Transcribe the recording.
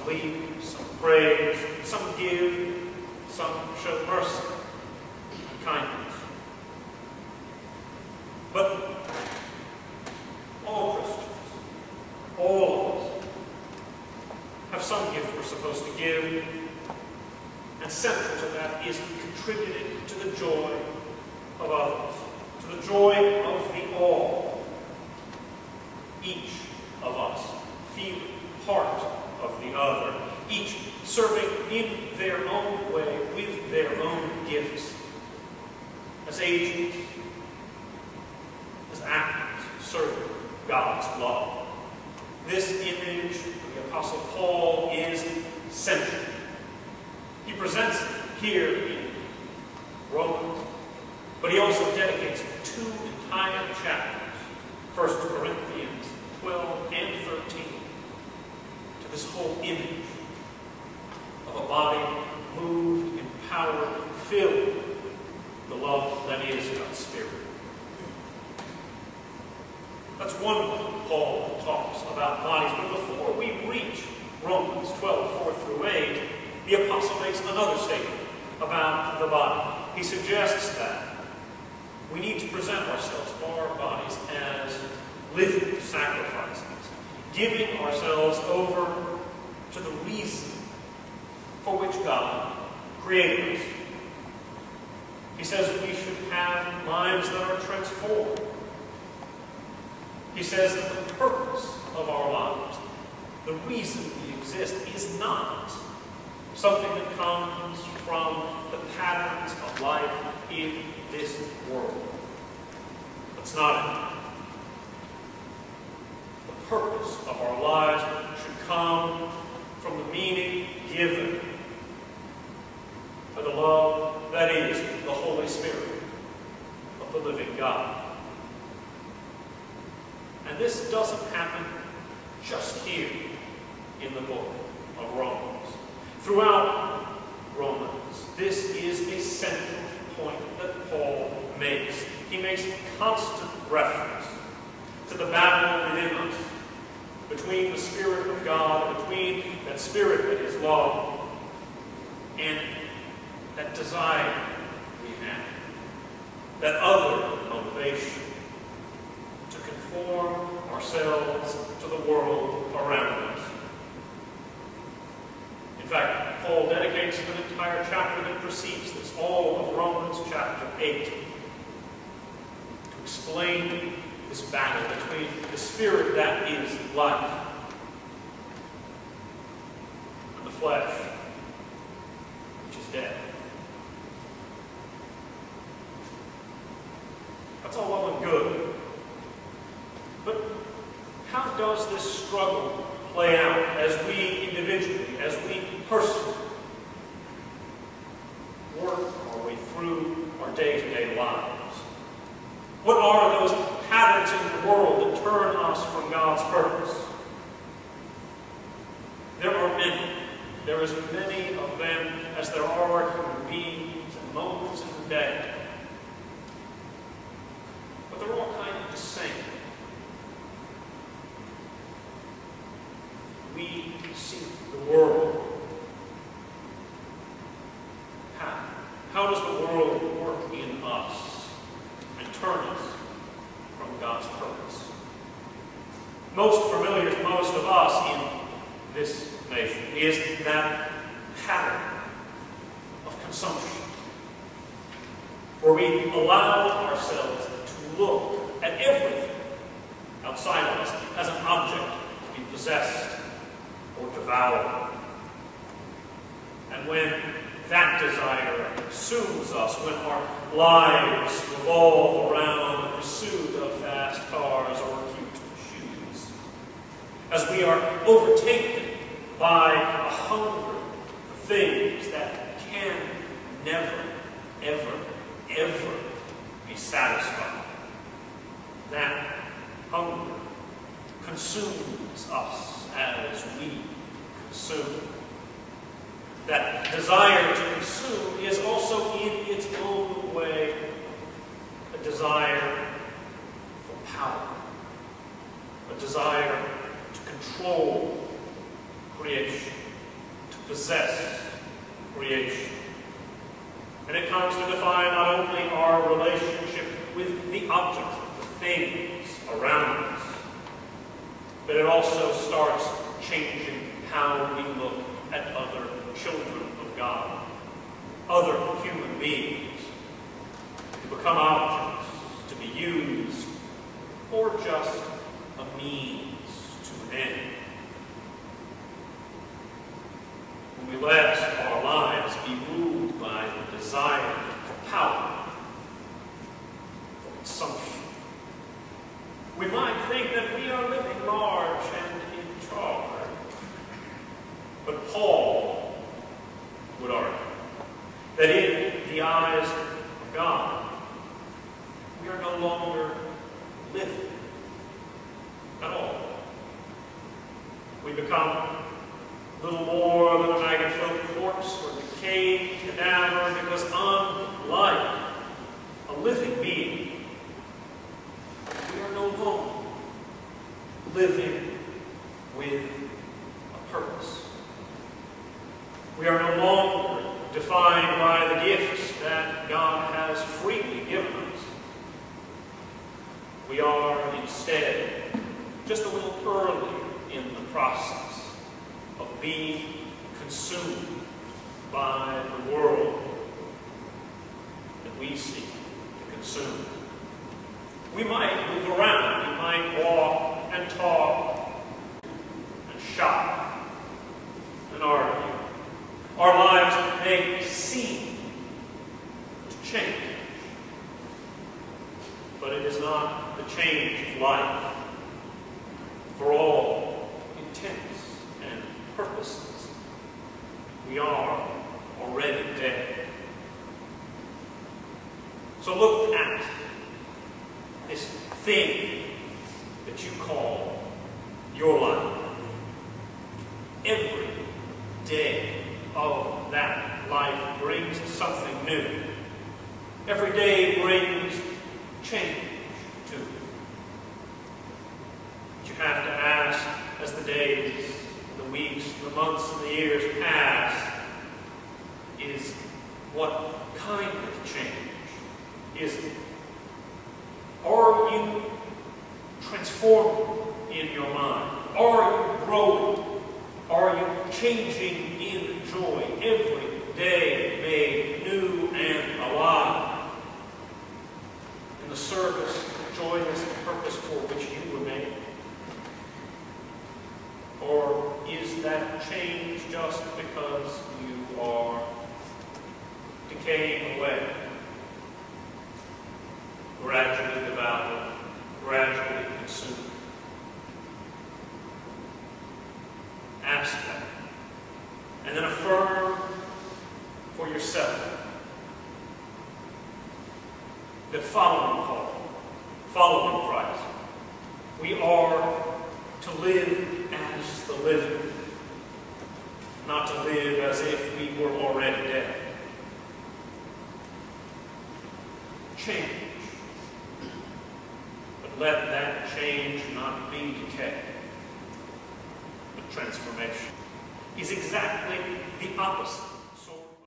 leap, some praise, some give, some show mercy and kindness. But all Christians, all of us, have some gift we're supposed to give, and central to that is contributing to the joy of others, to the joy of the all. Each of us feeling part of the other, each serving in their own way with their own gifts, as agents, as actors serving God's love. This image of the Apostle Paul is central. He presents it here in Romans, but he also dedicates 2 entire chapters, 1 Corinthians 12 and 13, to this whole image of a body moved, empowered, filled with the love that is God's Spirit. That's one way Paul talks about bodies. But before we reach Romans 12, 4 through 8, the apostle makes another statement about the body. He suggests that we need to present ourselves, our bodies, as living sacrifices, giving ourselves over to the reason for which God created us. He says we should have minds that are transformed. He says that the purpose of our lives, the reason we exist, is not something that comes from the patterns of life in this world. That's not it. The purpose of our lives should come from the meaning given by the love that is the Holy Spirit of the living God. And this doesn't happen just here in the book of Romans. Throughout Romans, this is a central point that Paul makes. He makes constant reference to the battle within us, between the Spirit of God, between that Spirit that is love, and that desire we have, that other motivation to conform ourselves to the world around us. In fact, Paul dedicates an entire chapter that precedes this, all of Romans chapter 8, to explain this battle between the Spirit that is life and the flesh, which is death. That's all well and good. But how does this struggle play out as we individually, as we personally work our way through our day-to-day lives? What are those patterns in the world that turn us from God's purpose? There are many. There is many of them as there are human beings and moments in the day. But they're all kind of the same. We see the world. How does the world work in us and turn us from God's purpose? Most familiar to most of us in this nation is that pattern of consumption, where we allow ourselves to look at everything outside of us as an object to be possessed or devoured. And when that desire consumes us, when our lives revolve around the pursuit of fast cars or cute shoes, as we are overtaken by a hunger for things that can never, ever, ever be satisfied, that hunger consumes us as we consume. That desire to consume is also in its own way a desire for power, a desire to control creation, possess creation. And it comes to define not only our relationship with the objects, the things around us, but it also starts changing how we look at other children of God, other human beings, to become objects, to be used, or just a means to an end. When we let our lives be ruled by the desire for power, for consumption, we might think that we are living large and in charge. But Paul would argue that in the eyes of God, we are no longer living at all. We become little more than a maggot-filled corpse or decayed cadaver, because unlike a living being, we are no longer living with a purpose. We are no longer defined by the gifts that God has freely given us. We are instead just a little early in the process of being consumed by the world that we seek to consume. We might move around, we might walk and talk and shop and argue. Our lives may seem to change, but it is not the change of life. For all intents and purposes, we are already dead. So look at this thing that you call your life. Every day of that life brings something new. Every day brings change to it. But you have to ask, as the days, the weeks, the months, and the years pass, is what kind of change is it? Are you transforming in your mind? Are you growing? Are you changing in joy? Every day made new and alive in the service, joyous purpose for which you were made? Or is that change just because you are decaying away, gradually devoured, gradually consumed? Ask that. And then affirm for yourself that following Paul, following Christ, we are to live as the living, not to live as if we were already dead. Change. But let that change not be decay, but transformation is exactly the opposite